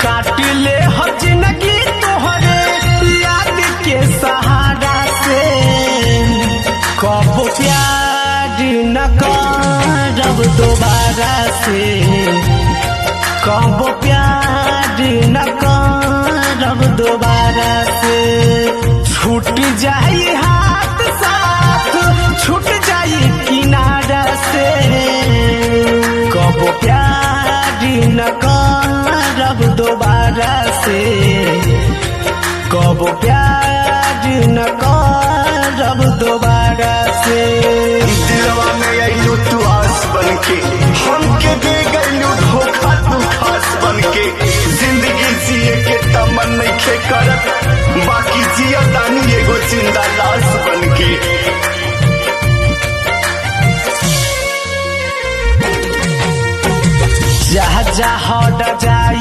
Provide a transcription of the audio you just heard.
काट ले हर जिंदगी तोहरे याद के सहारा से। कब प्यार न करब दोबारा से, कब प्यार न करब दोबारा से। छूट जाई हाथ साथ, छूट जाई किनारा से। कब प्यार न करब दोबारा से, कब प्यार न करब दोबारा से। दिलवा में आइलू तू आस बनके, हमके दे गइलू धोखा तू खास बनके। जिंदगी जिए के तमन नइखे करत, बाकी जिया तानी एगो जिंदा लाश बनके। जा जा हट जाई